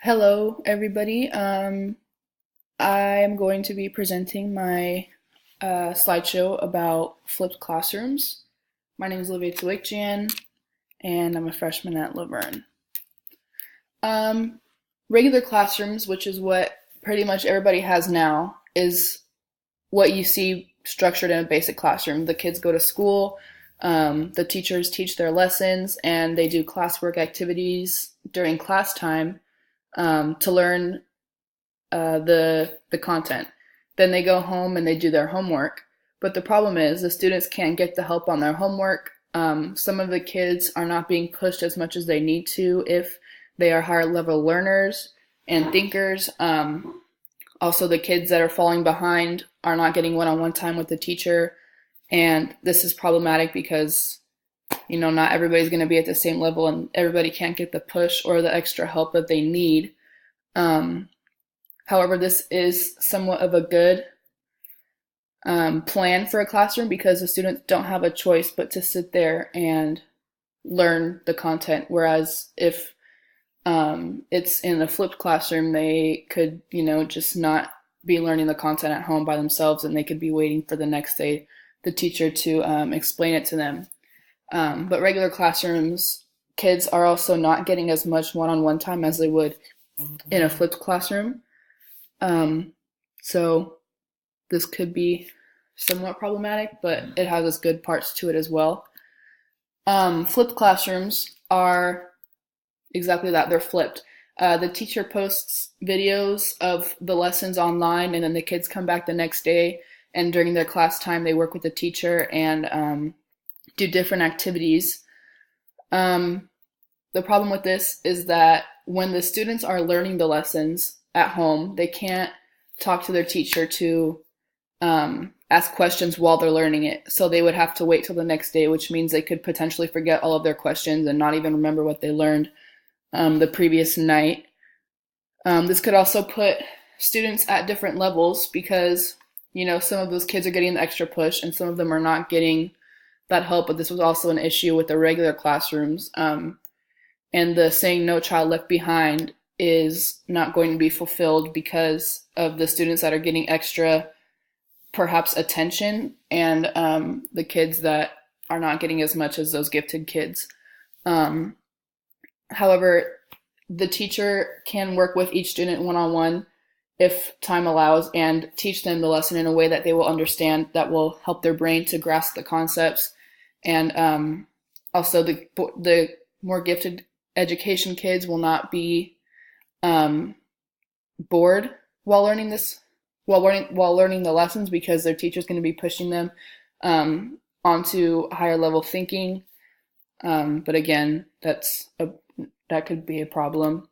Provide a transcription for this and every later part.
Hello, everybody. I am going to be presenting my slideshow about flipped classrooms. My name is Olivia Tuikjian, and I'm a freshman at Laverne. Um, Regular classrooms, which is what pretty much everybody has now, is what you see structured in a basic classroom. The kids go to school, the teachers teach their lessons, and they do classwork activities during class time to learn the content. Then they go home and they do their homework. But the problem is the students can't get the help on their homework. Some of the kids are not being pushed as much as they need to if they are higher level learners and thinkers. Also, the kids that are falling behind are not getting one-on-one time with the teacher. And this is problematic because, not everybody's going to be at the same level and everybody can't get the push or the extra help that they need. Um, However, this is somewhat of a good plan for a classroom because the students don't have a choice but to sit there and learn the content. Whereas if it's in a flipped classroom, they could, just not be learning the content at home by themselves and they could be waiting for the next day, the teacher to explain it to them. But regular classrooms, kids are also not getting as much one-on-one time as they would in a flipped classroom. So this could be somewhat problematic, but it has its good parts to it as well. Flipped classrooms are exactly that. They're flipped. The teacher posts videos of the lessons online, and then the kids come back the next day, and during their class time, they work with the teacher and do different activities. The problem with this is that when the students are learning the lessons at home, they can't talk to their teacher to ask questions while they're learning it. So they would have to wait till the next day, which means they could potentially forget all of their questions and not even remember what they learned the previous night. This could also put students at different levels because, some of those kids are getting the extra push and some of them are not getting that help. But this was also an issue with the regular classrooms. And the saying "no child left behind" is not going to be fulfilled because of the students that are getting extra, perhaps, attention and the kids that are not getting as much as those gifted kids. However, the teacher can work with each student one-on-one if time allows and teach them the lesson in a way that they will understand, that will help their brain to grasp the concepts. And also the more gifted education kids will not be bored while learning while learning the lessons because their teacher's going to be pushing them onto higher level thinking. But again, that could be a problem.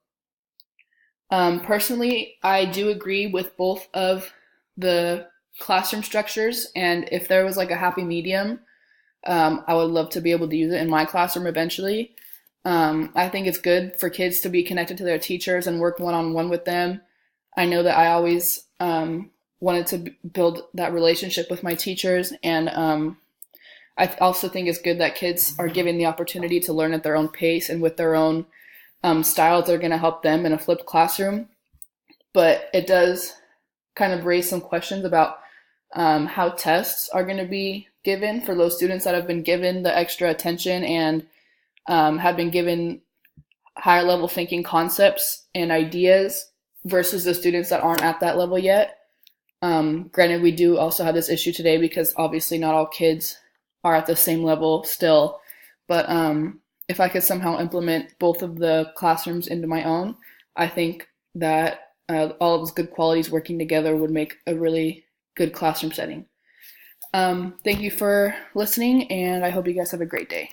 Personally, I do agree with both of the classroom structures, and if there was like a happy medium, I would love to be able to use it in my classroom eventually. I think it's good for kids to be connected to their teachers and work one-on-one with them. I know that I always wanted to build that relationship with my teachers, and I also think it's good that kids are given the opportunity to learn at their own pace and with their own styles that are going to help them in a flipped classroom. But it does kind of raise some questions about how tests are going to be given for those students that have been given the extra attention and have been given higher level thinking concepts and ideas versus the students that aren't at that level yet. Granted, we do also have this issue today because obviously not all kids are at the same level still. But if I could somehow implement both of the classrooms into my own, I think that all of those good qualities working together would make a really good classroom setting. Thank you for listening, and I hope you guys have a great day.